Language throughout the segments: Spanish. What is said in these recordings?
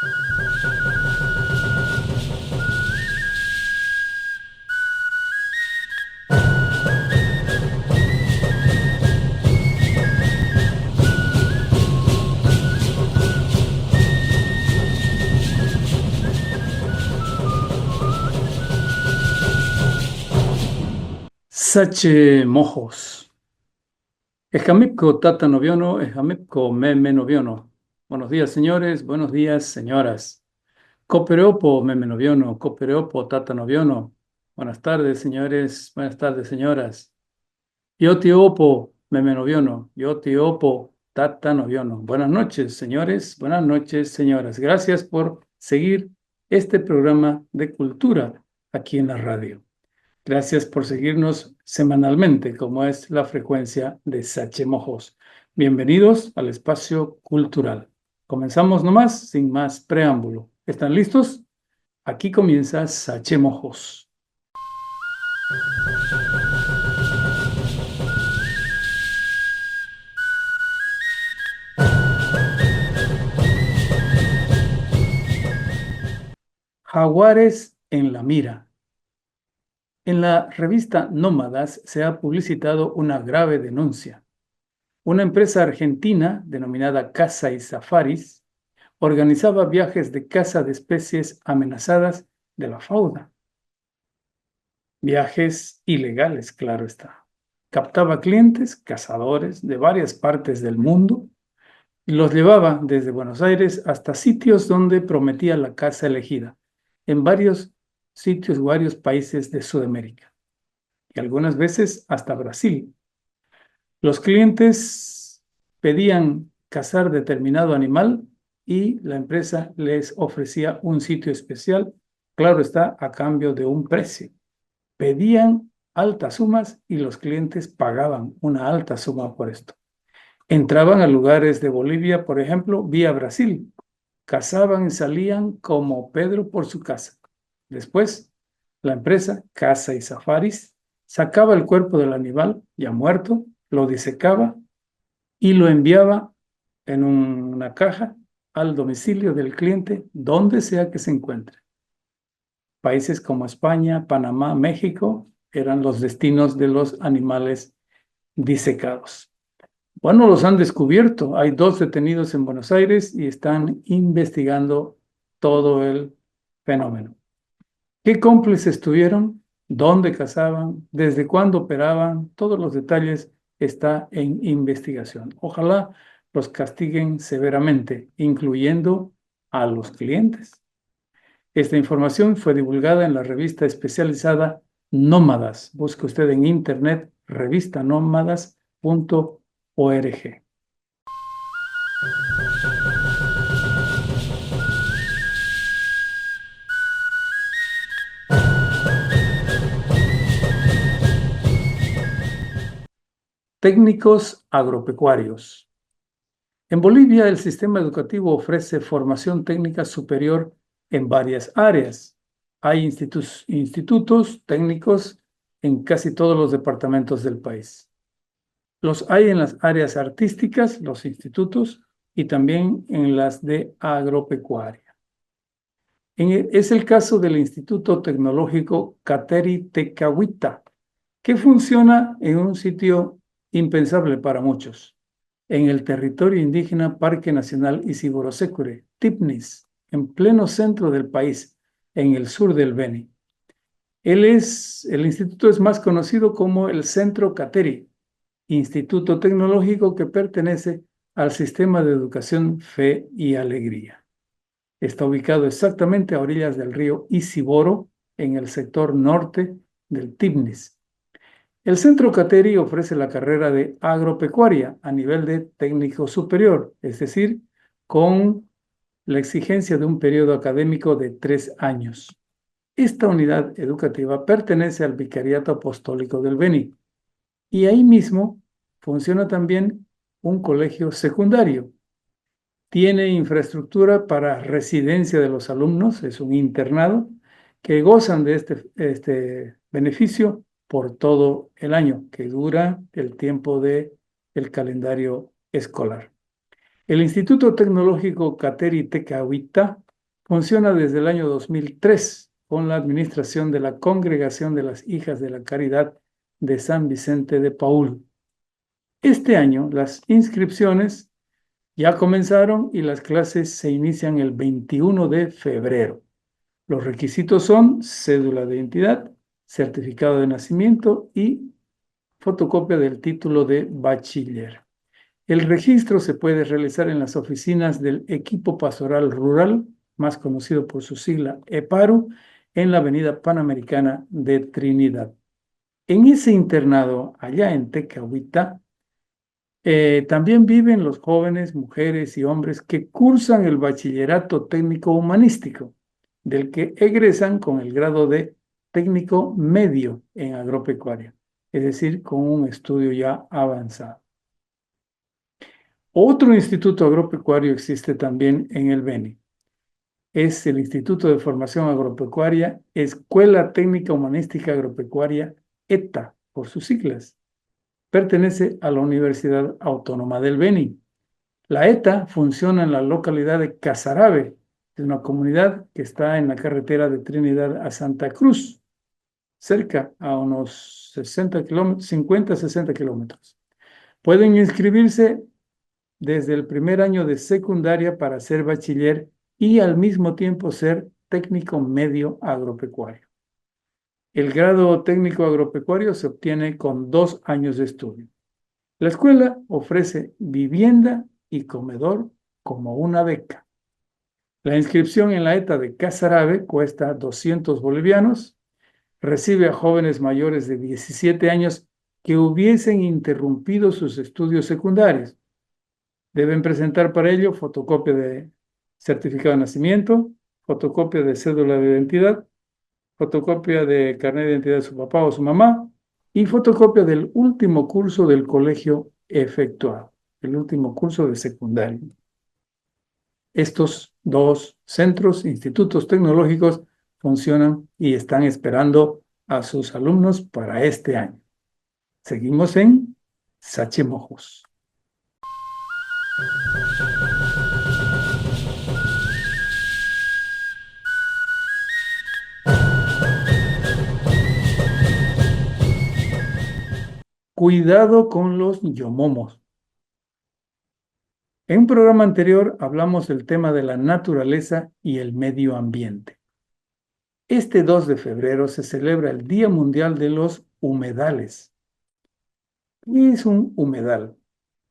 Sache mojos. Ejamipco tata noviono, ejamipco meme noviono. Buenos días, señores, buenos días, señoras. Copereopo meme noviono, copereopo tata noviono. Buenas tardes, señores, buenas tardes, señoras. Yo te opo meme noviono, yo te opo tata noviono. Buenas noches, señores, buenas noches, señoras. Gracias por seguir este programa de cultura aquí en la radio. Gracias por seguirnos semanalmente, como es la frecuencia de Sachemojos. Bienvenidos al espacio cultural. Comenzamos nomás, sin más preámbulo. ¿Están listos? Aquí comienza Sachemojos. Jaguares en la mira. En la revista Nómadas se ha publicitado una grave denuncia. Una empresa argentina denominada Caza y Safaris organizaba viajes de caza de especies amenazadas de la fauna. Viajes ilegales, claro está. Captaba clientes, cazadores de varias partes del mundo y los llevaba desde Buenos Aires hasta sitios donde prometía la caza elegida, en varios sitios, varios países de Sudamérica y algunas veces hasta Brasil. Los clientes pedían cazar determinado animal y la empresa les ofrecía un sitio especial, claro está, a cambio de un precio. Pedían altas sumas y los clientes pagaban una alta suma por esto. Entraban a lugares de Bolivia, por ejemplo, vía Brasil. Cazaban y salían como Pedro por su casa. Después, la empresa Caza y Safaris sacaba el cuerpo del animal ya muerto, lo disecaba y lo enviaba en una caja al domicilio del cliente, donde sea que se encuentre. Países como España, Panamá, México eran los destinos de los animales disecados. Bueno, los han descubierto. Hay 2 detenidos en Buenos Aires y están investigando todo el fenómeno. ¿Qué cómplices tuvieron? ¿Dónde cazaban? ¿Desde cuándo operaban? Todos los detalles están en investigación. Ojalá los castiguen severamente, incluyendo a los clientes. Esta información fue divulgada en la revista especializada Nómadas. Busque usted en internet revistanómadas.org. Técnicos agropecuarios. En Bolivia, el sistema educativo ofrece formación técnica superior en varias áreas. Hay institutos técnicos en casi todos los departamentos del país. Los hay en las áreas artísticas, los institutos, y también en las de agropecuaria. Es el caso del Instituto Tecnológico Cateri Tecahuita, que funciona en un sitio impensable para muchos, en el territorio indígena Parque Nacional Isiboro-Secure, Tipnis, en pleno centro del país, en el sur del Beni. El instituto es más conocido como el Centro Cateri, instituto tecnológico que pertenece al sistema de educación Fe y Alegría. Está ubicado exactamente a orillas del río Isiboro, en el sector norte del Tipnis. El Centro Cateri ofrece la carrera de agropecuaria a nivel de técnico superior, es decir, con la exigencia de un periodo académico de 3 años. Esta unidad educativa pertenece al Vicariato Apostólico del Beni y ahí mismo funciona también un colegio secundario. Tiene infraestructura para residencia de los alumnos, es un internado, que gozan de este beneficio por todo el año, que dura el tiempo del calendario escolar. El Instituto Tecnológico Cateri Tecahuita Funciona desde el año 2003 con la administración de la Congregación de las Hijas de la Caridad de San Vicente de Paúl. Este año las inscripciones ya comenzaron y las clases se inician el 21 de febrero. Los requisitos son cédula de identidad, certificado de nacimiento y fotocopia del título de bachiller. El registro se puede realizar en las oficinas del Equipo Pastoral Rural, más conocido por su sigla EPARU, en la Avenida Panamericana de Trinidad. En ese internado, allá en Tecahuita, también viven los jóvenes, mujeres y hombres que cursan el bachillerato técnico humanístico, del que egresan con el grado de técnico medio en agropecuaria, es decir, con un estudio ya avanzado. Otro instituto agropecuario existe también en el Beni. Es el Instituto de Formación Agropecuaria, Escuela Técnica Humanística Agropecuaria, ETA, por sus siglas. Pertenece a la Universidad Autónoma del Beni. La ETA funciona en la localidad de Casarabe, es una comunidad que está en la carretera de Trinidad a Santa Cruz, cerca a unos 60 kilómetros, 50, 60 kilómetros. Pueden inscribirse desde el primer año de secundaria para ser bachiller y al mismo tiempo ser técnico medio agropecuario. El grado técnico agropecuario se obtiene con 2 años de estudio. La escuela ofrece vivienda y comedor como una beca. La inscripción en la ETA de Casarabe cuesta 200 bolivianos. Recibe a jóvenes mayores de 17 años que hubiesen interrumpido sus estudios secundarios. Deben presentar para ello fotocopia de certificado de nacimiento, fotocopia de cédula de identidad, fotocopia de carnet de identidad de su papá o su mamá y fotocopia del último curso del colegio efectuado, el último curso de secundaria. Estos 2 centros, institutos tecnológicos, funcionan y están esperando a sus alumnos para este año. Seguimos en Sachimojos. Cuidado con los yomomos. En un programa anterior hablamos del tema de la naturaleza y el medio ambiente. Este 2 de febrero se celebra el Día Mundial de los Humedales. ¿Qué es un humedal?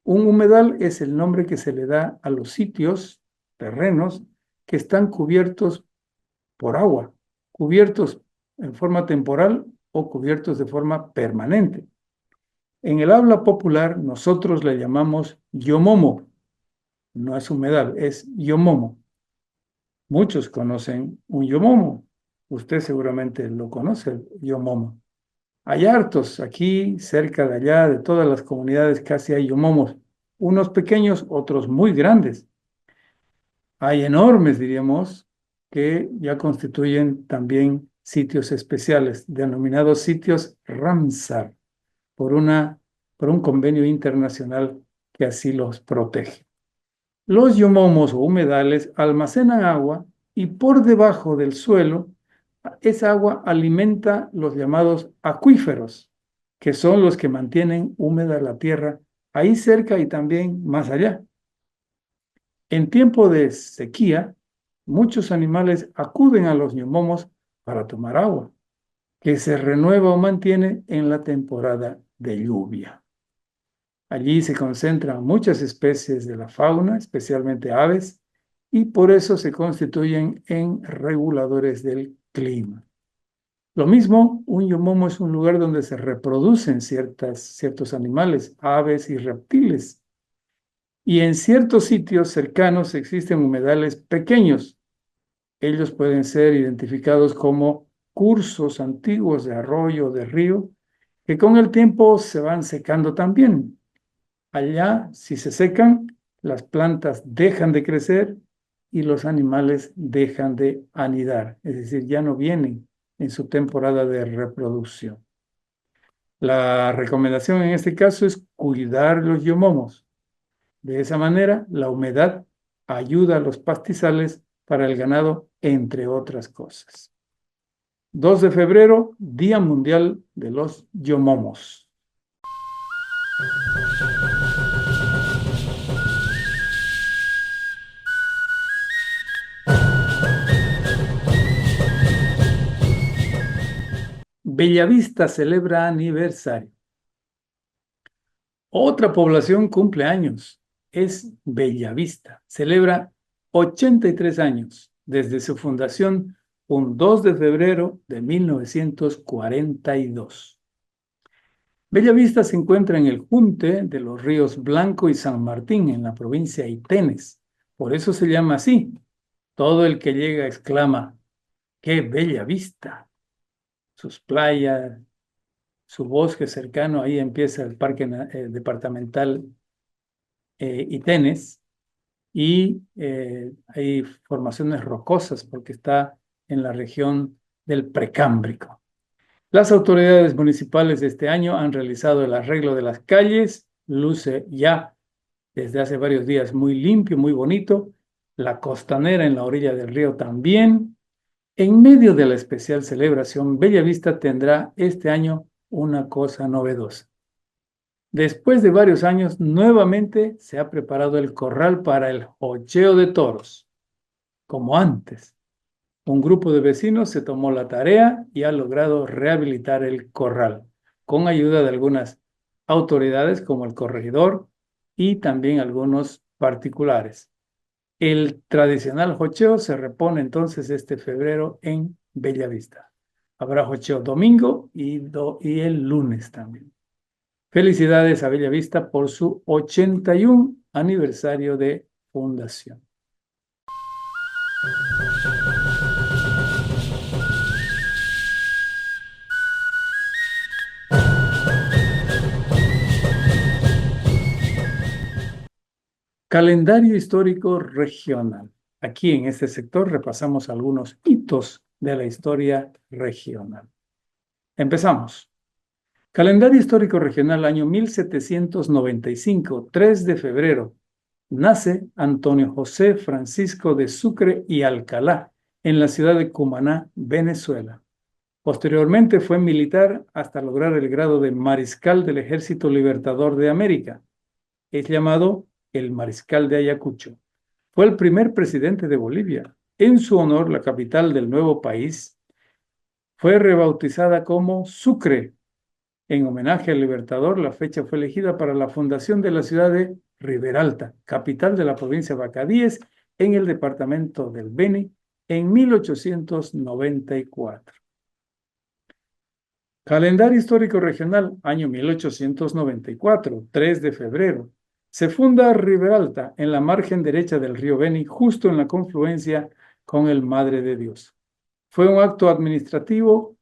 Un humedal es el nombre que se le da a los sitios, terrenos, que están cubiertos por agua, cubiertos en forma temporal o cubiertos de forma permanente. En el habla popular nosotros le llamamos yomomo. No es humedal, es yomomo. Muchos conocen un yomomo. Usted seguramente lo conoce, el yomomo. Hay hartos aquí, cerca de allá, de todas las comunidades casi hay yomomos. Unos pequeños, otros muy grandes. Hay enormes, diríamos, que ya constituyen también sitios especiales, denominados sitios Ramsar, por un convenio internacional que así los protege. Los yomomos o humedales almacenan agua y por debajo del suelo, esa agua alimenta los llamados acuíferos, que son los que mantienen húmeda la tierra ahí cerca y también más allá. En tiempo de sequía, muchos animales acuden a los yomomos para tomar agua, que se renueva o mantiene en la temporada de lluvia. Allí se concentran muchas especies de la fauna, especialmente aves, y por eso se constituyen en reguladores del clima. Lo mismo, un yomomo es un lugar donde se reproducen ciertos animales, aves y reptiles. Y en ciertos sitios cercanos existen humedales pequeños. Ellos pueden ser identificados como cursos antiguos de arroyo o de río, que con el tiempo se van secando también. Allá, si se secan, las plantas dejan de crecer y los animales dejan de anidar, es decir, ya no vienen en su temporada de reproducción. La recomendación en este caso es cuidar los yomomos. De esa manera, la humedad ayuda a los pastizales para el ganado, entre otras cosas. 2 de febrero, Día Mundial de los Yomomos. Bellavista celebra aniversario. Otra población cumple años. Es Bellavista. Celebra 83 años desde su fundación un 2 de febrero de 1942. Bellavista se encuentra en el junte de los ríos Blanco y San Martín, en la provincia de Itenes. Por eso se llama así. Todo el que llega exclama: ¡qué bella vista! Sus playas, su bosque cercano, ahí empieza el parque departamental Itenes, y hay formaciones rocosas porque está en la región del Precámbrico. Las autoridades municipales de este año han realizado el arreglo de las calles, luce ya desde hace varios días muy limpio, muy bonito, la costanera en la orilla del río también. En medio de la especial celebración, Bellavista tendrá este año una cosa novedosa. Después de varios años, nuevamente se ha preparado el corral para el jocheo de toros. Como antes, un grupo de vecinos se tomó la tarea y ha logrado rehabilitar el corral, con ayuda de algunas autoridades como el corregidor y también algunos particulares. El tradicional jocheo se repone entonces este febrero en Bellavista. Habrá jocheo domingo y el lunes también. Felicidades a Bellavista por su 81 aniversario de fundación. Calendario histórico regional. Aquí en este sector repasamos algunos hitos de la historia regional. Empezamos. Calendario histórico regional, año 1795, 3 de febrero. Nace Antonio José Francisco de Sucre y Alcalá, en la ciudad de Cumaná, Venezuela. Posteriormente fue militar hasta lograr el grado de mariscal del Ejército Libertador de América. Es llamado el Mariscal de Ayacucho. Fue el primer presidente de Bolivia. En su honor, la capital del nuevo país fue rebautizada como Sucre. En homenaje al Libertador, la fecha fue elegida para la fundación de la ciudad de Riberalta, capital de la provincia de Bacadíes, en el departamento del Beni, en 1894. Calendario histórico regional, año 1894, 3 de febrero. Se funda Riberalta en la margen derecha del río Beni, justo en la confluencia con el Madre de Dios. Fue un acto administrativo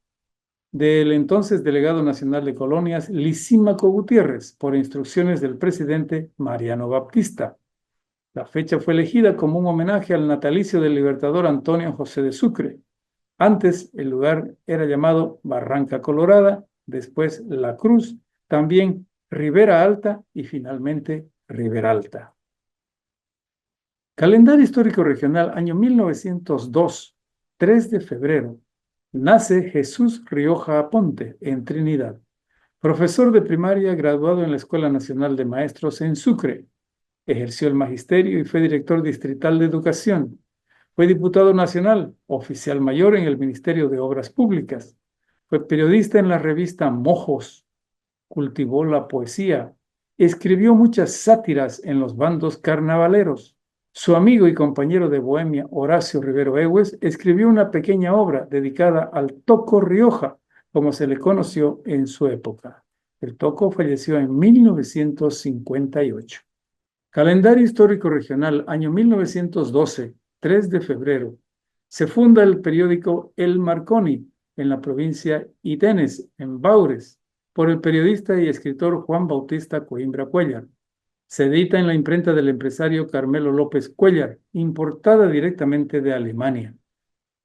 del entonces delegado nacional de colonias Lisímaco Gutiérrez, por instrucciones del presidente Mariano Baptista. La fecha fue elegida como un homenaje al natalicio del libertador Antonio José de Sucre. Antes el lugar era llamado Barranca Colorada, después La Cruz, también Ribera Alta y finalmente Riberalta. Calendario histórico regional, año 1902, 3 de febrero. Nace Jesús Rioja Aponte, en Trinidad. Profesor de primaria graduado en la Escuela Nacional de Maestros en Sucre. Ejerció el magisterio y fue director distrital de educación. Fue diputado nacional, oficial mayor en el Ministerio de Obras Públicas. Fue periodista en la revista Mojos. Cultivó la poesía. Escribió muchas sátiras en los bandos carnavaleros. Su amigo y compañero de Bohemia, Horacio Rivero Egues, escribió una pequeña obra dedicada al Toco Rioja, como se le conoció en su época. El Toco falleció en 1958. Calendario histórico regional, año 1912, 3 de febrero. Se funda el periódico El Marconi, en la provincia Itenes, en Baures, por el periodista y escritor Juan Bautista Coimbra Cuéllar. Se edita en la imprenta del empresario Carmelo López Cuéllar, importada directamente de Alemania.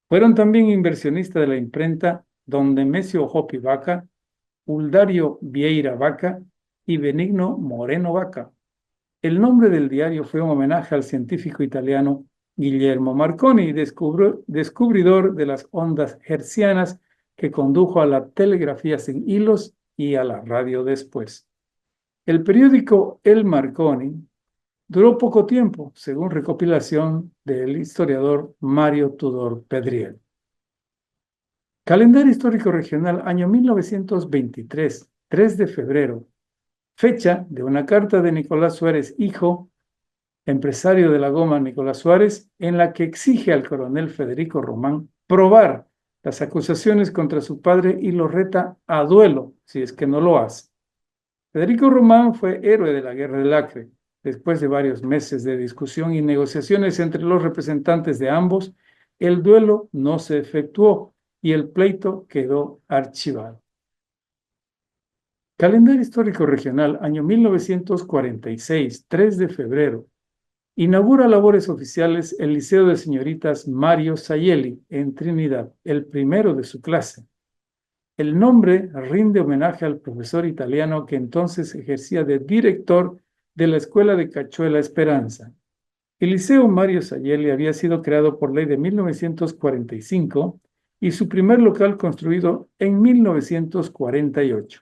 Fueron también inversionistas de la imprenta don Nemesio Hopi Vaca, Uldario Vieira Vaca y Benigno Moreno Vaca. El nombre del diario fue un homenaje al científico italiano Guillermo Marconi, descubridor de las ondas hertzianas que condujo a la telegrafía sin hilos y a la radio después. El periódico El Marconi duró poco tiempo, según recopilación del historiador Mario Tudor Pedriel. Calendario histórico regional, año 1923, 3 de febrero, fecha de una carta de Nicolás Suárez, hijo, empresario de la goma Nicolás Suárez, en la que exige al coronel Federico Román probar las acusaciones contra su padre y lo reta a duelo, si es que no lo hace. Federico Román fue héroe de la Guerra del Acre. Después de varios meses de discusión y negociaciones entre los representantes de ambos, el duelo no se efectuó y el pleito quedó archivado. Calendario histórico regional, año 1946, 3 de febrero. Inaugura labores oficiales el Liceo de Señoritas Mario Sayeli en Trinidad, el primero de su clase. El nombre rinde homenaje al profesor italiano que entonces ejercía de director de la Escuela de Cachuela Esperanza. El Liceo Mario Sayeli había sido creado por ley de 1945 y su primer local construido en 1948.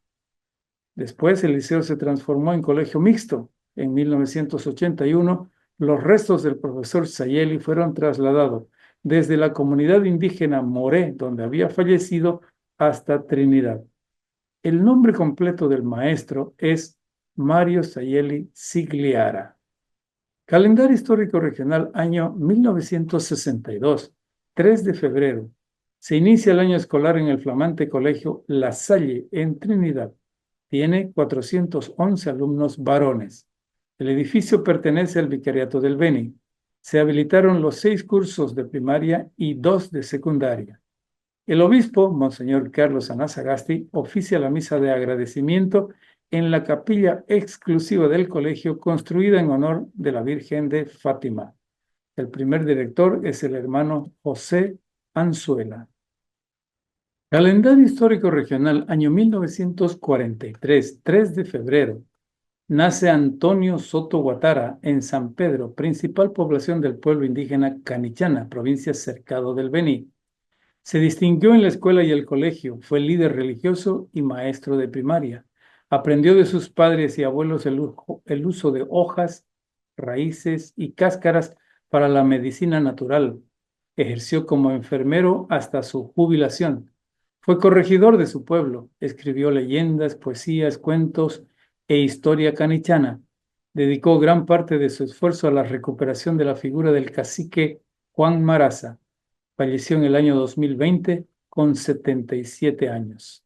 Después el liceo se transformó en colegio mixto. En 1981, los restos del profesor Sayeli fueron trasladados desde la comunidad indígena Moré, donde había fallecido, hasta Trinidad. El nombre completo del maestro es Mario Sayeli Sigliara. Calendario histórico regional, año 1962, 3 de febrero. Se inicia el año escolar en el flamante colegio La Salle, en Trinidad. Tiene 411 alumnos varones. El edificio pertenece al Vicariato del Beni. Se habilitaron los 6 cursos de primaria y 2 de secundaria. El obispo, Monseñor Carlos Anazagasti, oficia la misa de agradecimiento en la capilla exclusiva del colegio construida en honor de la Virgen de Fátima. El primer director es el hermano José Anzuela. Calendario histórico regional, año 1943, 3 de febrero. Nace Antonio Soto Guatara en San Pedro, principal población del pueblo indígena Canichana, provincia Cercado del Beni. Se distinguió en la escuela y el colegio, fue líder religioso y maestro de primaria. Aprendió de sus padres y abuelos el uso de hojas, raíces y cáscaras para la medicina natural. Ejerció como enfermero hasta su jubilación. Fue corregidor de su pueblo, escribió leyendas, poesías, cuentos e historia canichana. Dedicó gran parte de su esfuerzo a la recuperación de la figura del cacique Juan Maraza. Falleció en el año 2020 con 77 años.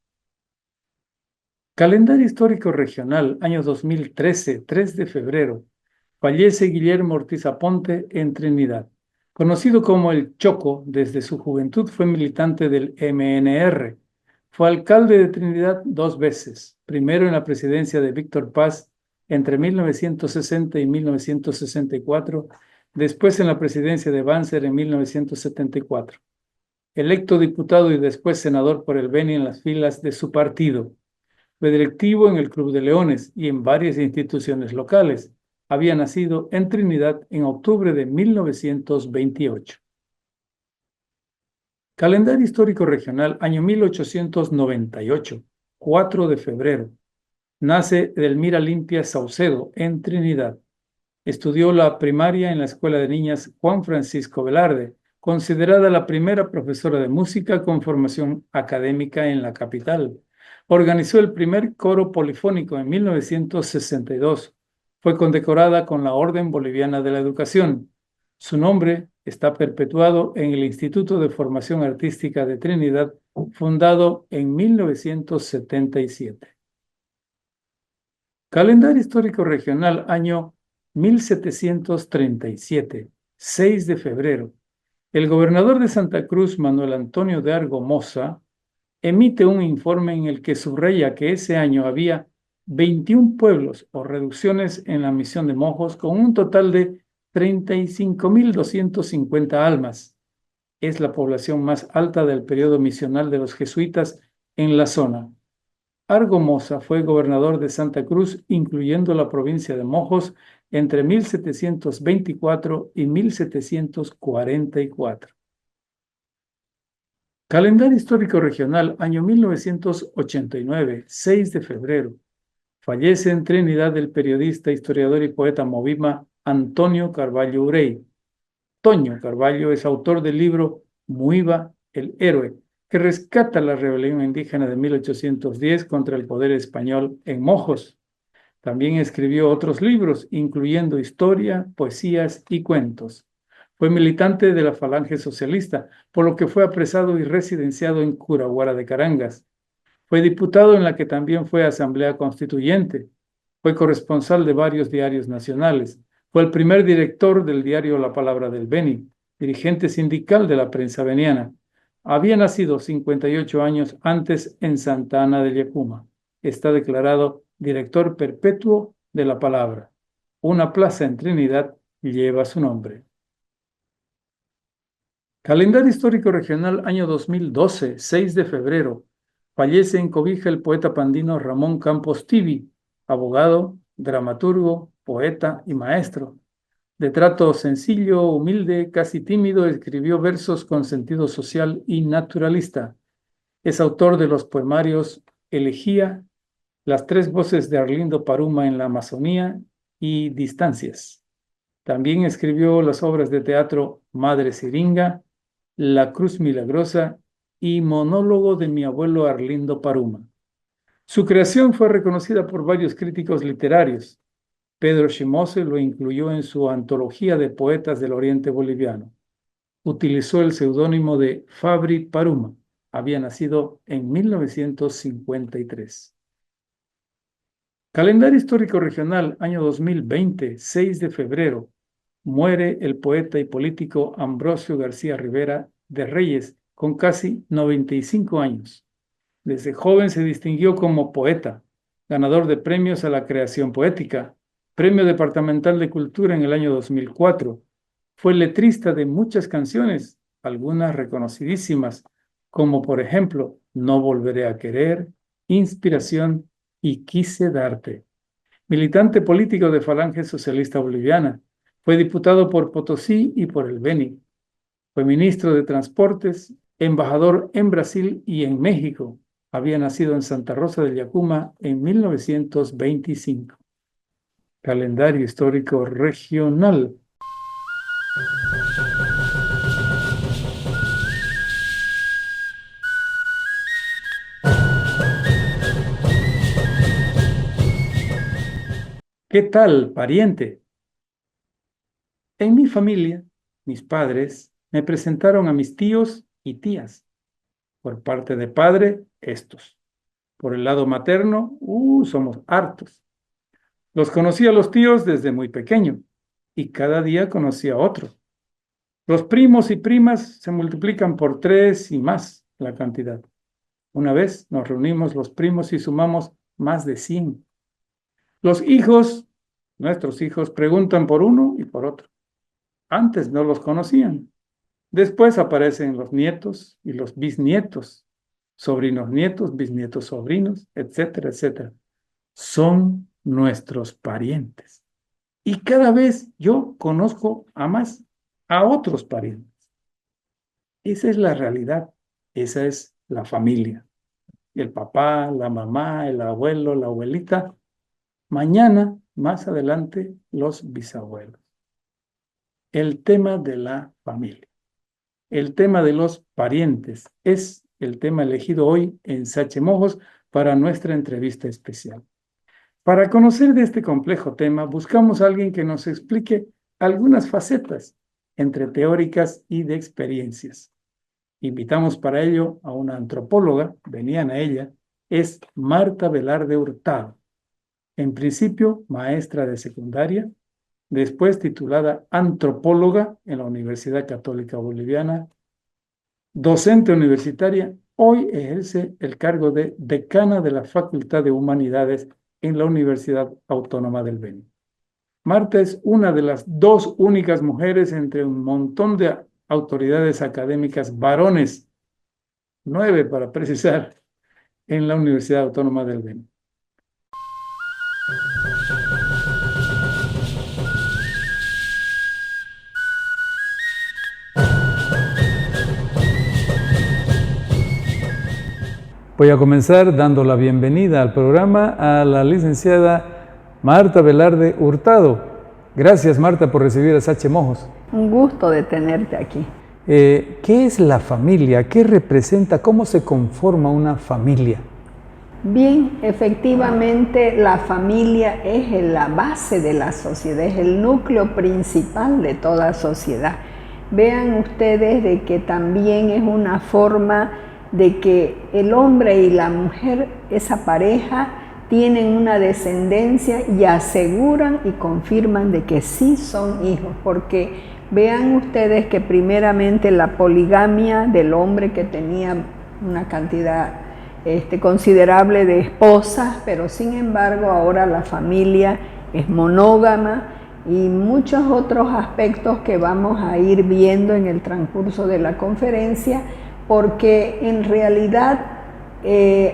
Calendario histórico regional, año 2013, 3 de febrero. Fallece Guillermo Ortiz Aponte en Trinidad. Conocido como el Choco, desde su juventud fue militante del MNR. Fue alcalde de Trinidad 2 veces, primero en la presidencia de Víctor Paz entre 1960 y 1964, después en la presidencia de Banzer en 1974. Electo diputado y después senador por el Beni en las filas de su partido. Fue directivo en el Club de Leones y en varias instituciones locales. Había nacido en Trinidad en octubre de 1928. Calendario histórico regional, año 1898, 4 de febrero. Nace Edelmira Limpia Saucedo en Trinidad. Estudió la primaria en la Escuela de Niñas Juan Francisco Velarde, considerada la primera profesora de música con formación académica en la capital. Organizó el primer coro polifónico en 1962. Fue condecorada con la Orden Boliviana de la Educación. Su nombre está perpetuado en el Instituto de Formación Artística de Trinidad, fundado en 1977. Calendario histórico regional, año 1737, 6 de febrero. El gobernador de Santa Cruz, Manuel Antonio de Argomosa, emite un informe en el que subraya que ese año había 21 pueblos o reducciones en la misión de monjos con un total de 35.250 almas. Es la población más alta del periodo misional de los jesuitas en la zona. Argomosa fue gobernador de Santa Cruz, incluyendo la provincia de Mojos, entre 1724 y 1744. Calendario histórico regional, año 1989, 6 de febrero. Fallece en Trinidad el periodista, historiador y poeta movima Antonio Carvalho Urey. Toño Carvalho es autor del libro Muiva, el héroe, que rescata la rebelión indígena de 1810 contra el poder español en Mojos. También escribió otros libros, incluyendo historia, poesías y cuentos. Fue militante de la Falange Socialista, por lo que fue apresado y residenciado en Curahuara de Carangas. Fue diputado en la que también fue Asamblea Constituyente. Fue corresponsal de varios diarios nacionales. Fue el primer director del diario La Palabra del Beni, dirigente sindical de la prensa beniana. Había nacido 58 años antes en Santa Ana de Yacuma. Está declarado director perpetuo de La Palabra. Una plaza en Trinidad lleva su nombre. Calendario histórico regional, año 2012, 6 de febrero. Fallece en Cobija el poeta pandino Ramón Campos Tibi, abogado, dramaturgo, poeta y maestro. De trato sencillo, humilde, casi tímido, escribió versos con sentido social y naturalista. Es autor de los poemarios Elegía, Las tres voces de Arlindo Paruma en la Amazonía y Distancias. También escribió las obras de teatro Madre Siringa, La Cruz Milagrosa y Monólogo de mi abuelo Arlindo Paruma. Su creación fue reconocida por varios críticos literarios. Pedro Shimose lo incluyó en su antología de poetas del Oriente Boliviano. Utilizó el seudónimo de Fabri Paruma. Había nacido en 1953. Calendario histórico regional, año 2020, 6 de febrero. Muere el poeta y político Ambrosio García Rivera de Reyes, con casi 95 años. Desde joven se distinguió como poeta, ganador de premios a la creación poética, Premio Departamental de Cultura en el año 2004. Fue letrista de muchas canciones, algunas reconocidísimas, como por ejemplo No Volveré a Querer, Inspiración y Quise Darte. Militante político de Falange Socialista Boliviana, fue diputado por Potosí y por el Beni. Fue ministro de Transportes, embajador en Brasil y en México. Había nacido en Santa Rosa del Yacuma en 1925. Calendario histórico regional. ¿Qué tal, pariente? En mi familia, mis padres me presentaron a mis tíos y tías. Por parte de padre, estos. Por el lado materno, somos hartos. Los conocí a los tíos desde muy pequeño y cada día conocí a otro. Los primos y primas se multiplican por 3 y más la cantidad. Una vez nos reunimos los primos y sumamos más de 100. Los hijos, nuestros hijos, preguntan por uno y por otro. Antes no los conocían. Después aparecen los nietos y los bisnietos, sobrinos nietos, bisnietos sobrinos, etcétera, etcétera. Son nuestros parientes. Y cada vez yo conozco a otros parientes. Esa es la realidad. Esa es la familia. El papá, la mamá, el abuelo, la abuelita. Mañana, más adelante, los bisabuelos. El tema de la familia. El tema de los parientes es el tema elegido hoy en Sachemojos para nuestra entrevista especial. Para conocer de este complejo tema, buscamos a alguien que nos explique algunas facetas entre teóricas y de experiencias. Invitamos para ello a una antropóloga, venían a ella, es Marta Velarde Hurtado. En principio, maestra de secundaria, después titulada antropóloga en la Universidad Católica Boliviana, docente universitaria, hoy ejerce el cargo de decana de la Facultad de Humanidades en la Universidad Autónoma del Beni. Marta es una de las 2 únicas mujeres entre un montón de autoridades académicas varones, 9 para precisar, en la Universidad Autónoma del Beni. Voy a comenzar dando la bienvenida al programa a la licenciada Marta Velarde Hurtado. Gracias, Marta, por recibir a Sache Mojos. Un gusto de tenerte aquí. ¿Qué es la familia? ¿Qué representa? ¿Cómo se conforma una familia? Bien, efectivamente la familia es la base de la sociedad, es el núcleo principal de toda sociedad. Vean ustedes de que también es una forma de que el hombre y la mujer, esa pareja, tienen una descendencia y aseguran y confirman de que sí son hijos, porque vean ustedes que primeramente la poligamia del hombre que tenía una cantidad considerable de esposas, pero sin embargo ahora la familia es monógama y muchos otros aspectos que vamos a ir viendo en el transcurso de la conferencia, porque en realidad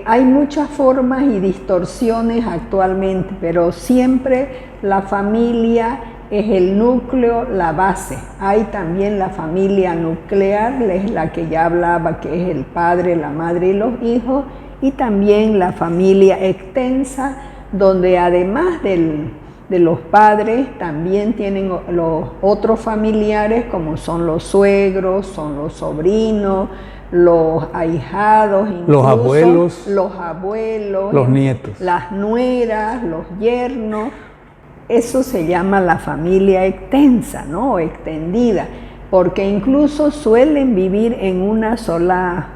hay muchas formas y distorsiones actualmente, pero siempre la familia es el núcleo, la base. Hay también la familia nuclear, es la que ya hablaba, que es el padre, la madre y los hijos, y también la familia extensa, donde además de los padres también tienen los otros familiares, como son los suegros, son los sobrinos, los ahijados, los abuelos, los nietos, las nueras, los yernos. Eso se llama la familia extensa, ¿no? O extendida, porque incluso suelen vivir en una sola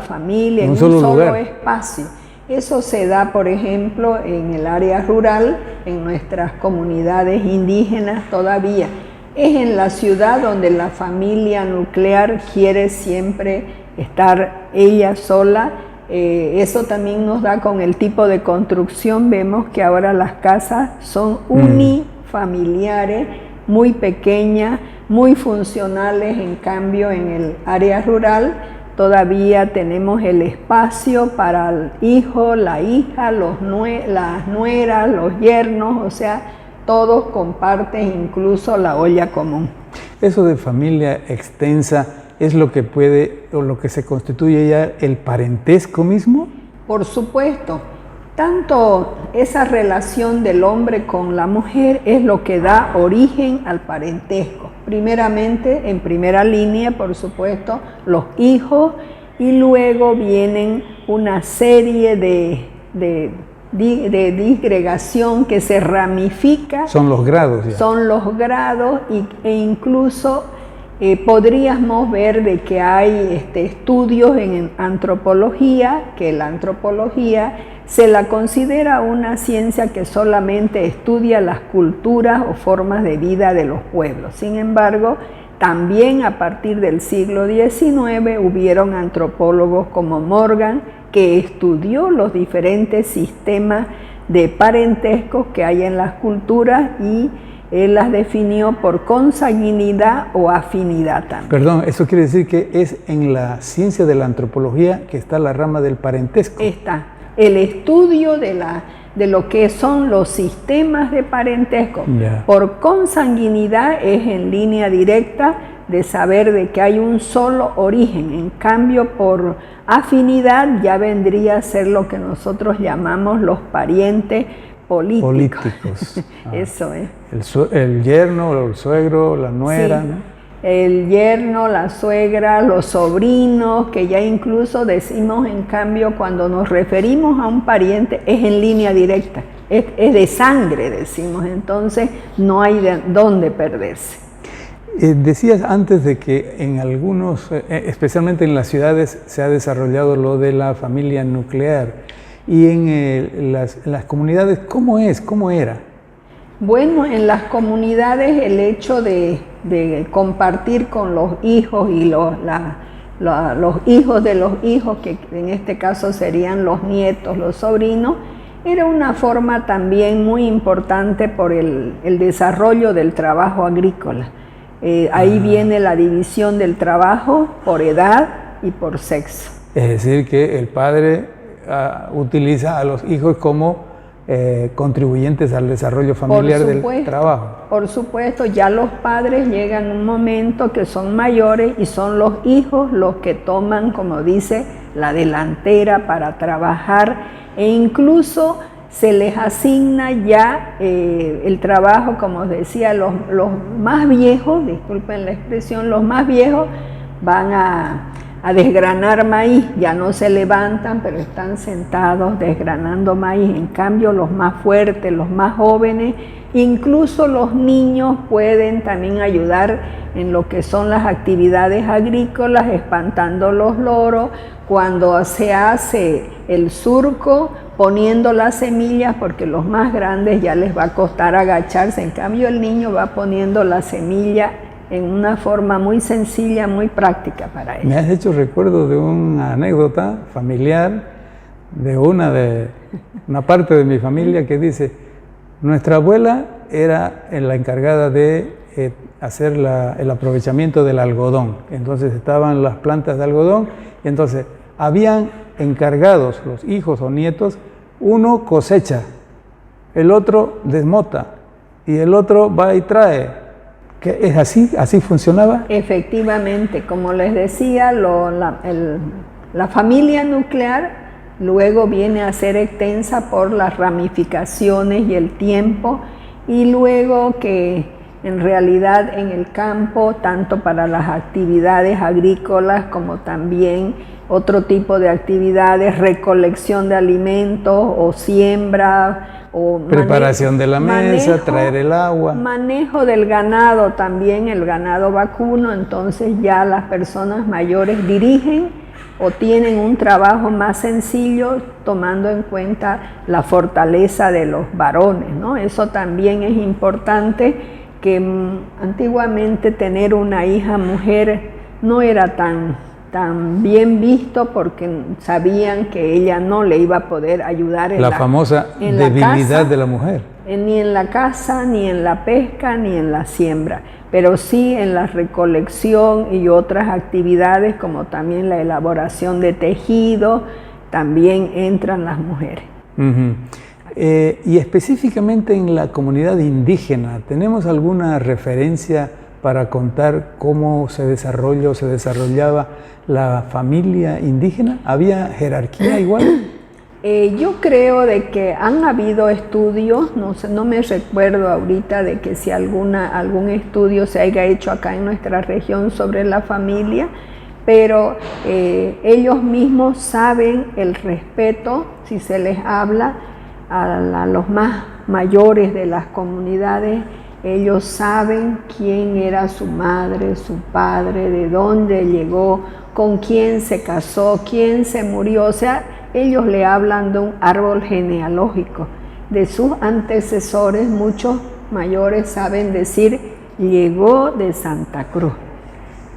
familia, en un solo espacio. Eso se da, por ejemplo, en el área rural, en nuestras comunidades indígenas todavía. Es en la ciudad donde la familia nuclear quiere siempre estar ella sola. Eso también nos da con el tipo de construcción. Vemos que ahora las casas son unifamiliares, muy pequeñas, muy funcionales. En cambio, en el área rural todavía tenemos el espacio para el hijo, la hija, las nueras, los yernos, o sea, todos comparten incluso la olla común. Eso de familia extensa es lo que puede, o lo que se constituye ya el parentesco mismo. Por supuesto, tanto esa relación del hombre con la mujer es lo que da origen al parentesco. Primeramente, en primera línea, por supuesto, los hijos, y luego vienen una serie de disgregación que se ramifica. Son los grados ya. Son los grados e incluso podríamos ver de que hay estudios en antropología, que la antropología se la considera una ciencia que solamente estudia las culturas o formas de vida de los pueblos. Sin embargo, también a partir del siglo XIX hubieron antropólogos como Morgan, que estudió los diferentes sistemas de parentescos que hay en las culturas y él las definió por consanguinidad o afinidad también. Perdón, eso quiere decir que es en la ciencia de la antropología que está la rama del parentesco. Está el estudio de lo que son los sistemas de parentesco. Por consanguinidad es en línea directa de saber de que hay un solo origen. En cambio, por afinidad ya vendría a ser lo que nosotros llamamos los parientes políticos. Eso es. El yerno, el suegro, la nuera, sí, ¿no? El yerno, la suegra, los sobrinos, que ya incluso decimos, en cambio, cuando nos referimos a un pariente, es en línea directa, es de sangre, decimos, entonces no hay de dónde perderse. Decías antes de que en algunos, especialmente en las ciudades, se ha desarrollado lo de la familia nuclear. Y en las comunidades, ¿cómo es? ¿Cómo era? Bueno, en las comunidades el hecho de compartir con los hijos y los hijos de los hijos, que en este caso serían los nietos, los sobrinos, era una forma también muy importante por el desarrollo del trabajo agrícola. Ahí viene la división del trabajo por edad y por sexo. Es decir, que el padre utiliza a los hijos como contribuyentes al desarrollo familiar del trabajo. Por supuesto, ya los padres llegan a un momento que son mayores y son los hijos los que toman, como dice, la delantera para trabajar, e incluso se les asigna ya el trabajo, como os decía, los más viejos, disculpen la expresión, los más viejos van a desgranar maíz, ya no se levantan, pero están sentados desgranando maíz. En cambio, los más fuertes, los más jóvenes, incluso los niños pueden también ayudar en lo que son las actividades agrícolas, espantando los loros, cuando se hace el surco, poniendo las semillas, porque los más grandes ya les va a costar agacharse. En cambio, el niño va poniendo la semilla en una forma muy sencilla, muy práctica para ellos. Me has hecho recuerdo de una anécdota familiar de una parte de mi familia que dice: nuestra abuela era la encargada de hacer el aprovechamiento del algodón. Entonces estaban las plantas de algodón y entonces habían encargados los hijos o nietos, uno cosecha, el otro desmota y el otro va y trae. ¿Qué es así? ¿Así funcionaba? Efectivamente, como les decía, la familia nuclear luego viene a ser extensa por las ramificaciones y el tiempo, y luego que en realidad en el campo, tanto para las actividades agrícolas como también otro tipo de actividades, recolección de alimentos o siembra, o preparación de la mesa, traer el agua. Manejo del ganado también, el ganado vacuno. Entonces ya las personas mayores dirigen o tienen un trabajo más sencillo, tomando en cuenta la fortaleza de los varones, ¿no? Eso también es importante, que antiguamente tener una hija mujer no era tan bien visto, porque sabían que ella no le iba a poder ayudar en la famosa debilidad de la mujer. Ni en la casa, ni en la pesca, ni en la siembra, pero sí en la recolección y otras actividades, como también la elaboración de tejido, también entran las mujeres. Y específicamente en la comunidad indígena, ¿tenemos alguna referencia para contar cómo se desarrolló o se desarrollaba la familia indígena? ¿Había jerarquía igual? Yo creo de que han habido estudios, no me recuerdo ahorita de que si algún estudio se haya hecho acá en nuestra región sobre la familia, pero ellos mismos saben el respeto, si se les habla a los más mayores de las comunidades. Ellos saben quién era su madre, su padre, de dónde llegó, con quién se casó, quién se murió. O sea, ellos le hablan de un árbol genealógico, de sus antecesores. Muchos mayores saben decir, llegó de Santa Cruz.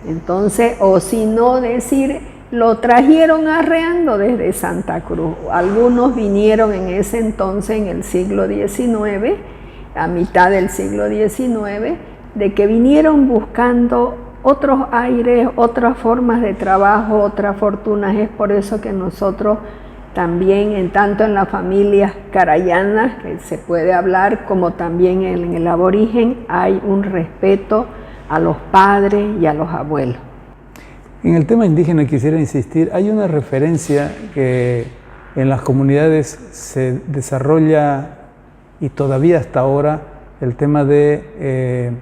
Entonces, o si no decir, lo trajeron arreando desde Santa Cruz. Algunos vinieron en ese entonces, en el siglo XIX, a mitad del siglo XIX, de que vinieron buscando otros aires, otras formas de trabajo, otras fortunas. Es por eso que nosotros también, tanto en las familias carayanas, que se puede hablar, como también en el aborigen, hay un respeto a los padres y a los abuelos. En el tema indígena quisiera insistir, hay una referencia que en las comunidades se desarrolla, y todavía hasta ahora, el tema de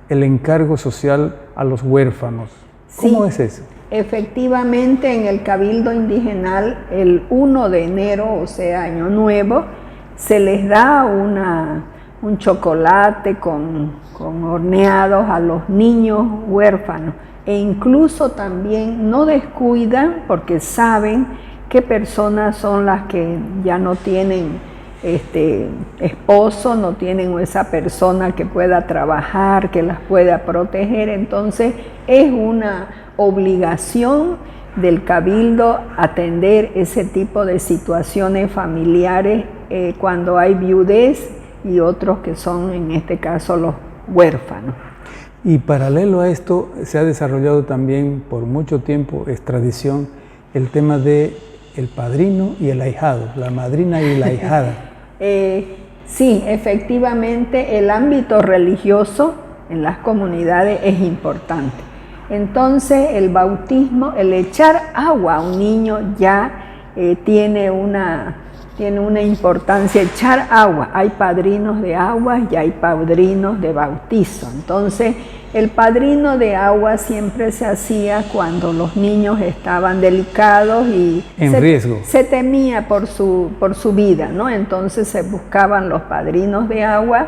el encargo social a los huérfanos. ¿Cómo es eso? Efectivamente, en el Cabildo Indigenal, el 1 de enero, o sea, Año Nuevo, se les da un chocolate con horneados a los niños huérfanos, e incluso también no descuidan, porque saben qué personas son las que ya no tienen esposo, no tienen esa persona que pueda trabajar, que las pueda proteger. Entonces es una obligación del Cabildo atender ese tipo de situaciones familiares cuando hay viudez y otros que son, en este caso, los huérfanos. Y paralelo a esto se ha desarrollado también por mucho tiempo, es tradición, el tema de el padrino y el ahijado, la madrina y la ahijada. Sí, efectivamente, el ámbito religioso en las comunidades es importante. Entonces el bautismo, el echar agua a un niño ya tiene una importancia. Echar agua, hay padrinos de agua y hay padrinos de bautizo. Entonces el padrino de agua siempre se hacía cuando los niños estaban delicados y en riesgo. Se temía por su vida, ¿no? Entonces se buscaban los padrinos de agua,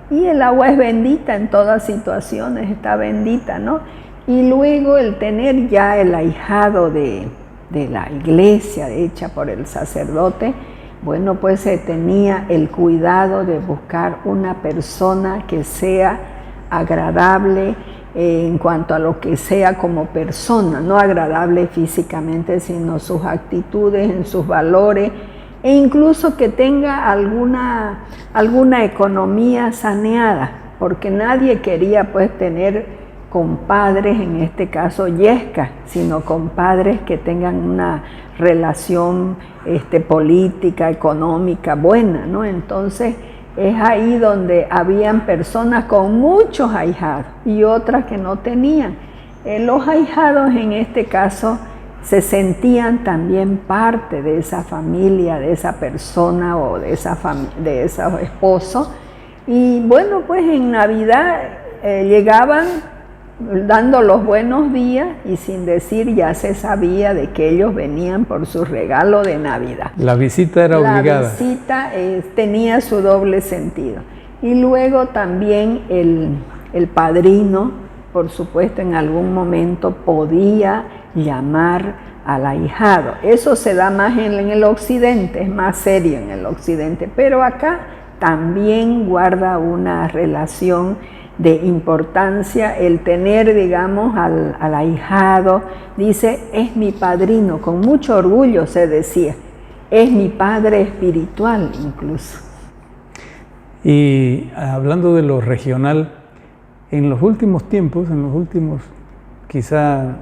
y el agua es bendita en todas situaciones, está bendita, ¿no? Y luego el tener ya el ahijado de la iglesia hecha por el sacerdote, bueno, pues se tenía el cuidado de buscar una persona que sea agradable en cuanto a lo que sea como persona, no agradable físicamente, sino sus actitudes, en sus valores, e incluso que tenga alguna economía saneada, porque nadie quería pues tener compadres, en este caso yescas, sino compadres que tengan una relación política, económica buena, ¿no? Entonces es ahí donde habían personas con muchos ahijados y otras que no tenían. Los ahijados en este caso se sentían también parte de esa familia, de esa persona o de ese esposo. Y bueno, pues en Navidad llegaban dando los buenos días y sin decir ya se sabía de que ellos venían por su regalo de Navidad. La visita era obligada. La visita tenía su doble sentido. Y luego también el padrino, por supuesto, en algún momento podía llamar al ahijado. Eso se da más en el occidente, es más serio en el occidente, pero acá también guarda una relación de importancia el tener, digamos, al ahijado. Dice, es mi padrino, con mucho orgullo se decía, es mi padre espiritual incluso. Y hablando de lo regional, en los últimos tiempos, quizá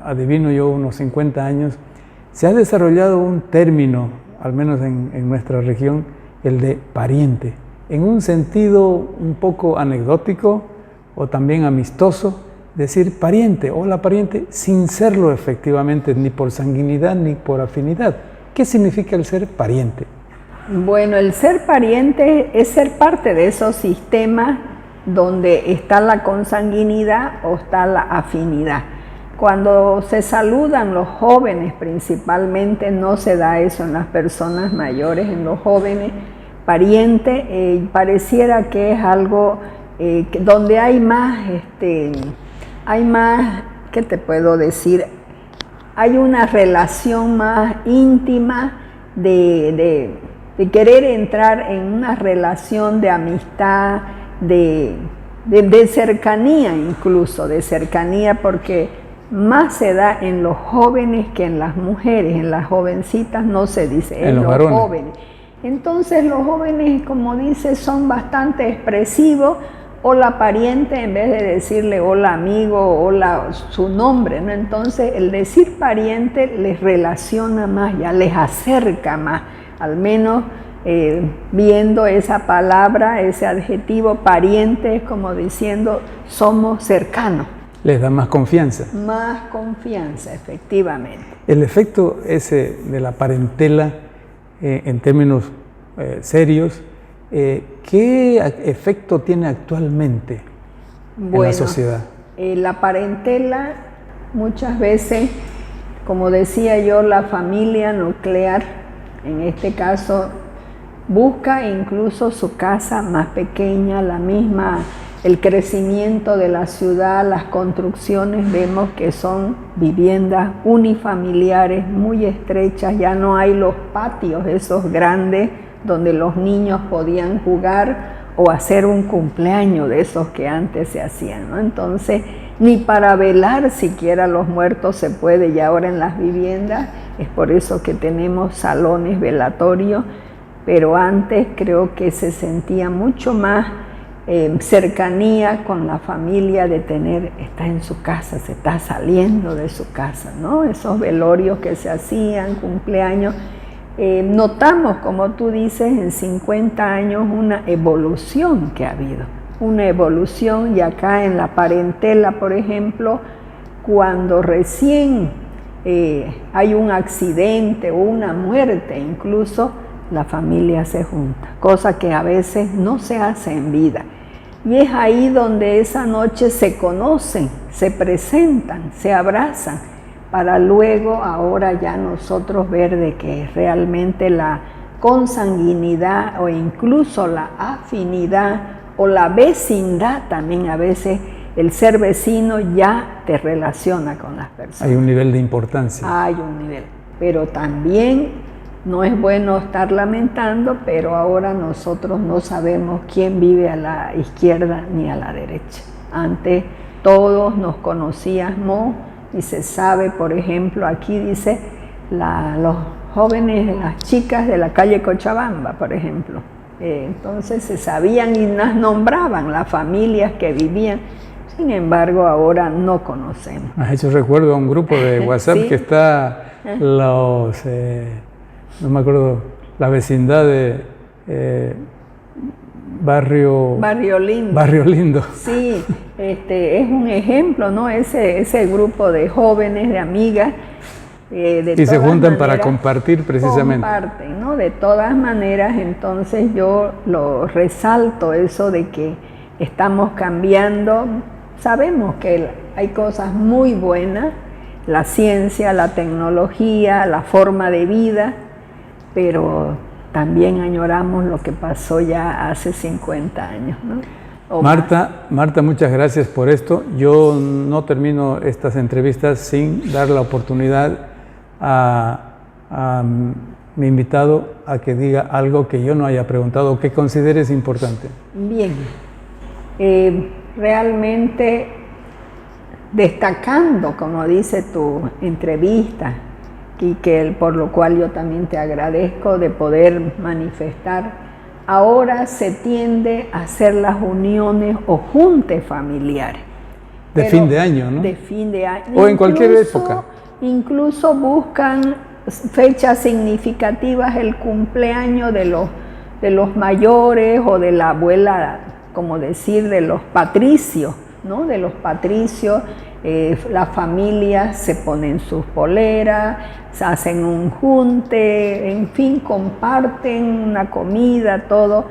adivino yo, unos 50 años, se ha desarrollado un término, al menos en nuestra región, el de pariente, en un sentido un poco anecdótico o también amistoso, decir pariente, hola pariente, sin serlo efectivamente, ni por sanguinidad ni por afinidad. ¿Qué significa el ser pariente? Bueno, el ser pariente es ser parte de esos sistemas donde está la consanguinidad o está la afinidad. Cuando se saludan los jóvenes principalmente, no se da eso en las personas mayores, en los jóvenes. Pariente pareciera que es algo donde hay más, ¿qué te puedo decir? Hay una relación más íntima de querer entrar en una relación de amistad, de cercanía incluso, de cercanía, porque más se da en los jóvenes que en las mujeres. En las jovencitas no se dice, en los jóvenes. Entonces los jóvenes, como dice, son bastante expresivos. Hola pariente, en vez de decirle hola amigo, hola su nombre, ¿no? Entonces el decir pariente les relaciona más, ya les acerca más, al menos viendo esa palabra, ese adjetivo pariente, es como diciendo somos cercanos. Les da más confianza. Más confianza, efectivamente. El efecto ese de la parentela, en términos serios, ¿qué efecto tiene actualmente en la sociedad? La parentela, muchas veces, como decía yo, la familia nuclear, en este caso, busca incluso su casa más pequeña, la misma. El crecimiento de la ciudad, las construcciones, vemos que son viviendas unifamiliares muy estrechas, ya no hay los patios esos grandes donde los niños podían jugar o hacer un cumpleaños de esos que antes se hacían, ¿no? Entonces, ni para velar siquiera los muertos se puede ya ahora en las viviendas, es por eso que tenemos salones velatorios, pero antes creo que se sentía mucho más cercanía con la familia, de tener, está en su casa, se está saliendo de su casa, ¿no? Esos velorios que se hacían, cumpleaños, notamos, como tú dices, en 50 años una evolución que ha habido, una evolución, y acá en la parentela, por ejemplo, cuando recién hay un accidente o una muerte, incluso la familia se junta, cosa que a veces no se hace en vida. Y es ahí donde esa noche se conocen, se presentan, se abrazan, para luego ahora ya nosotros ver de que realmente la consanguinidad o incluso la afinidad o la vecindad también, a veces el ser vecino ya te relaciona con las personas. Hay un nivel de importancia. Hay un nivel, pero también no es bueno estar lamentando, pero ahora nosotros no sabemos quién vive a la izquierda ni a la derecha. Antes todos nos conocíamos y se sabe, por ejemplo, aquí dice los jóvenes, las chicas de la calle Cochabamba, por ejemplo. Entonces se sabían y las nombraban las familias que vivían. Sin embargo, ahora no conocemos. Has hecho recuerdo a un grupo de WhatsApp ¿sí? Que está no me acuerdo, la vecindad de Barrio Lindo. Barrio Lindo. Sí, es un ejemplo, ¿no? Ese grupo de jóvenes, de amigas. Y se juntan para compartir precisamente. Comparten, ¿no? De todas maneras, entonces yo lo resalto eso de que estamos cambiando. Sabemos que hay cosas muy buenas, la ciencia, la tecnología, la forma de vida, pero también añoramos lo que pasó ya hace 50 años, ¿no? Marta, muchas gracias por esto. Yo no termino estas entrevistas sin dar la oportunidad a mi invitado a que diga algo que yo no haya preguntado o que consideres importante. Bien, realmente destacando, como dice tu entrevista, y por lo cual yo también te agradezco de poder manifestar, ahora se tiende a hacer las uniones o juntes familiares. De fin de año, ¿no? De fin de año. O en cualquier época. Incluso buscan fechas significativas, el cumpleaños de los mayores o de la abuela, como decir, de los patricios, ¿no? De los patricios. Las familias se ponen sus poleras, se hacen un junte, en fin, comparten una comida, todo.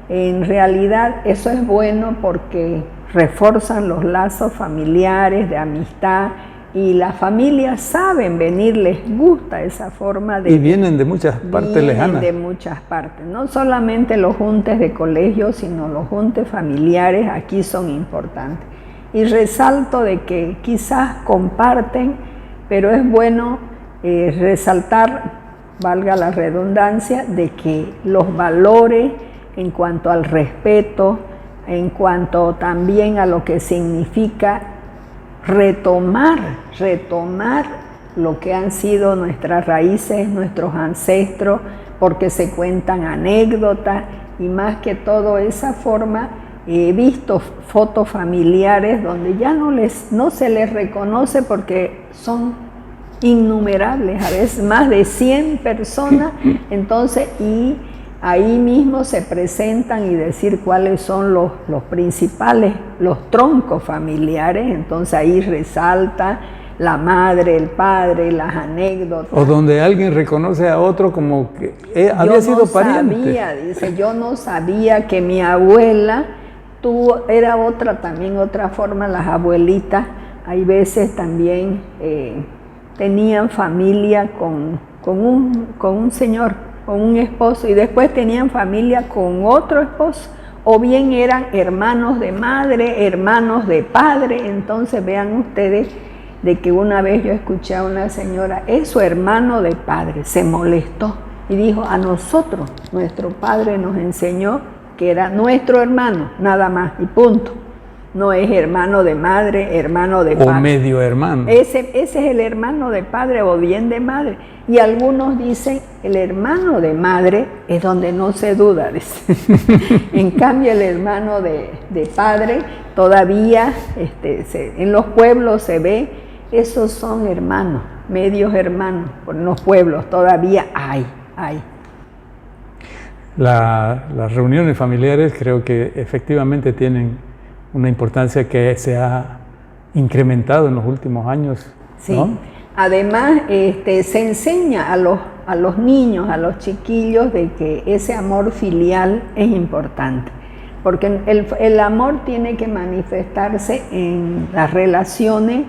En realidad eso es bueno porque refuerzan los lazos familiares de amistad y las familias saben venir, les gusta esa forma de... Y vienen de muchas partes lejanas. De muchas partes, no solamente los juntes de colegio, sino los juntes familiares aquí son importantes. Y resalto de que quizás comparten, pero es bueno resaltar, valga la redundancia, de que los valores en cuanto al respeto, en cuanto también a lo que significa retomar lo que han sido nuestras raíces, nuestros ancestros, porque se cuentan anécdotas y más que todo esa forma. He visto fotos familiares donde ya no se les reconoce porque son innumerables, a veces más de 100 personas, entonces, y ahí mismo se presentan y decir cuáles son los principales, los troncos familiares, entonces ahí resalta la madre, el padre, las anécdotas. O donde alguien reconoce a otro como que había sido pariente. Dice, yo no sabía que mi abuela era otra forma, las abuelitas, hay veces también tenían familia con un señor, con un esposo, y después tenían familia con otro esposo, o bien eran hermanos de madre, hermanos de padre. Entonces vean ustedes de que una vez yo escuché a una señora, es su hermano de padre, se molestó y dijo, a nosotros, nuestro padre nos enseñó que era nuestro hermano, nada más, y punto. No es hermano de madre, hermano de padre. O medio hermano. Ese es el hermano de padre o bien de madre. Y algunos dicen, el hermano de madre es donde no se duda. En cambio, el hermano de padre todavía, en los pueblos se ve, esos son hermanos, medios hermanos. En los pueblos todavía hay. Las reuniones familiares creo que efectivamente tienen una importancia que se ha incrementado en los últimos años, Sí. ¿no? Además, se enseña a los niños, a los chiquillos, de que ese amor filial es importante, porque el amor tiene que manifestarse en las relaciones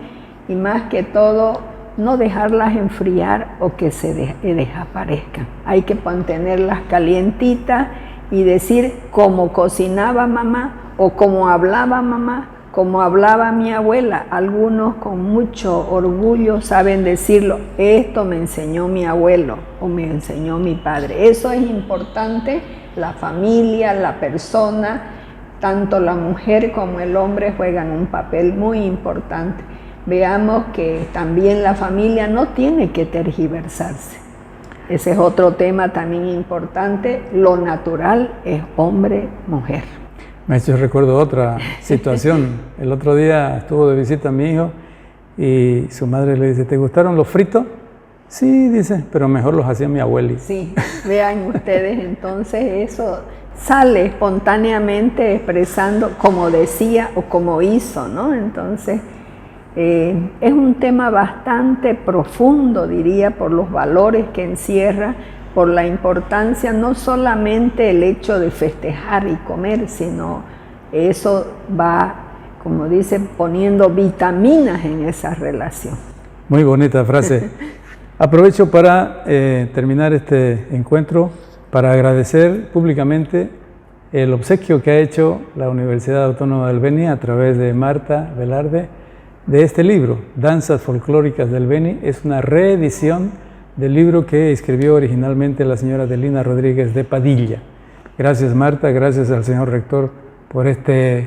y más que todo no dejarlas enfriar o que se desaparezcan. Hay que mantenerlas calientitas y decir cómo cocinaba mamá o cómo hablaba mamá, como hablaba mi abuela. Algunos con mucho orgullo saben decirlo: esto me enseñó mi abuelo o me enseñó mi padre. Eso es importante. La familia, la persona, tanto la mujer como el hombre juegan un papel muy importante. Veamos que también la familia no tiene que tergiversarse. Ese es otro tema también importante. Lo natural es hombre-mujer. Me ha hecho recuerdo otra situación. El otro día estuvo de visita mi hijo y su madre le dice: ¿te gustaron los fritos? Sí, dice, pero mejor los hacía mi abuela. Sí, vean ustedes, entonces eso sale espontáneamente expresando como decía o como hizo, ¿no? Entonces es un tema bastante profundo, diría, por los valores que encierra, por la importancia, no solamente el hecho de festejar y comer, sino eso va, como dicen, poniendo vitaminas en esa relación. Muy bonita frase. Aprovecho para terminar este encuentro para agradecer públicamente el obsequio que ha hecho la Universidad Autónoma del Beni a través de Marta Velarde de este libro, Danzas Folclóricas del Beni. Es una reedición del libro que escribió originalmente la señora Adelina Rodríguez de Padilla. Gracias, Marta, gracias al señor rector por este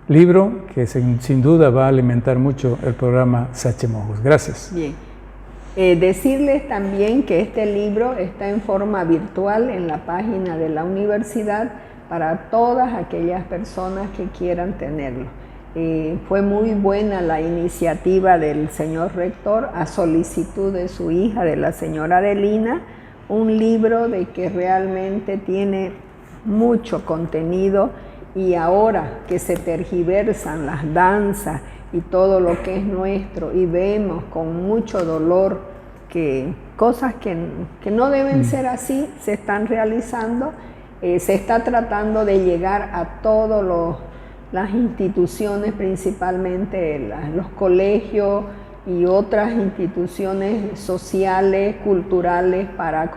libro que sin duda va a alimentar mucho el programa Sachemojos. Gracias. Bien. Decirles también que este libro está en forma virtual en la página de la universidad para todas aquellas personas que quieran tenerlo. Fue muy buena la iniciativa del señor rector a solicitud de su hija, de la señora Adelina, un libro de que realmente tiene mucho contenido, y ahora que se tergiversan las danzas y todo lo que es nuestro y vemos con mucho dolor que cosas que no deben ser así se están realizando, se está tratando de llegar a todas las instituciones, principalmente los colegios y otras instituciones sociales, culturales, para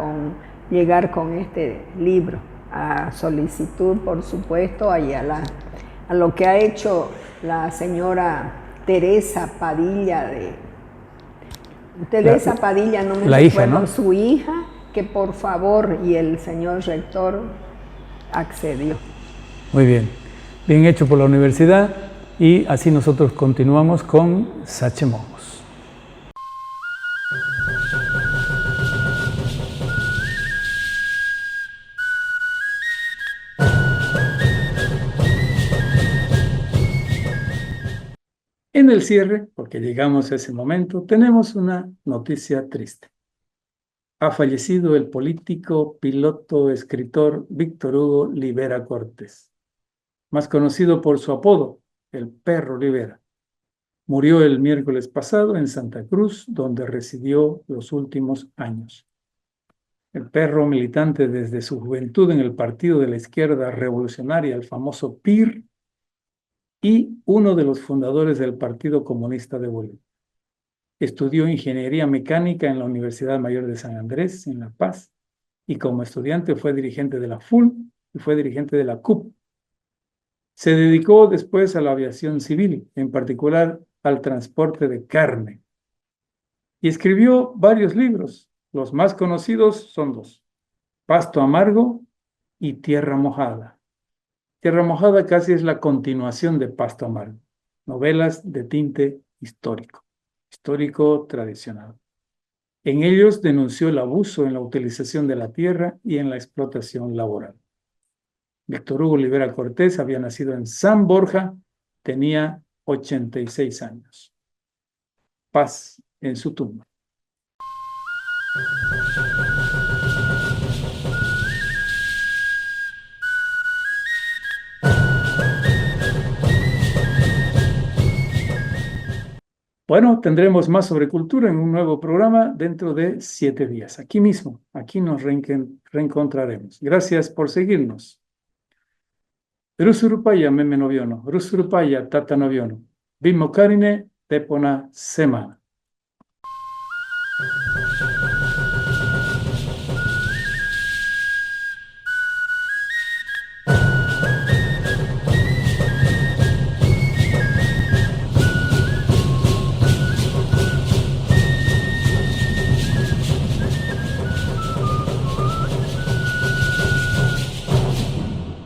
llegar con este libro a solicitud, por supuesto, y a lo que ha hecho la señora Teresa Padilla, Padilla, no me recuerdo, ¿no? Su hija, que por favor, y el señor rector accedió. Muy bien, bien hecho por la universidad, y así nosotros continuamos con Sachemojos. En el cierre, porque llegamos a ese momento, tenemos una noticia triste. Ha fallecido el político, piloto, escritor Víctor Hugo Libera Cortés, más conocido por su apodo, el Perro Libera. Murió el miércoles pasado en Santa Cruz, donde residió los últimos años. El Perro, militante desde su juventud en el Partido de la Izquierda Revolucionaria, el famoso PIR, y uno de los fundadores del Partido Comunista de Bolivia. Estudió ingeniería mecánica en la Universidad Mayor de San Andrés, en La Paz, y como estudiante fue dirigente de la FUL y fue dirigente de la CUP. Se dedicó después a la aviación civil, en particular al transporte de carne, y escribió varios libros. Los más conocidos son dos: Pasto Amargo y Tierra Mojada. Tierra Mojada casi es la continuación de Pasto Amargo, novelas de tinte histórico tradicional. En ellos denunció el abuso en la utilización de la tierra y en la explotación laboral. Víctor Hugo Libera Cortés había nacido en San Borja, tenía 86 años. Paz en su tumba. Bueno, tendremos más sobre cultura en un nuevo programa dentro de 7 días. Aquí mismo, aquí nos reencontraremos. Gracias por seguirnos. Rusurupaya meme noviono, Rusurupaya tata noviono. Bimmo carine, tepona semana.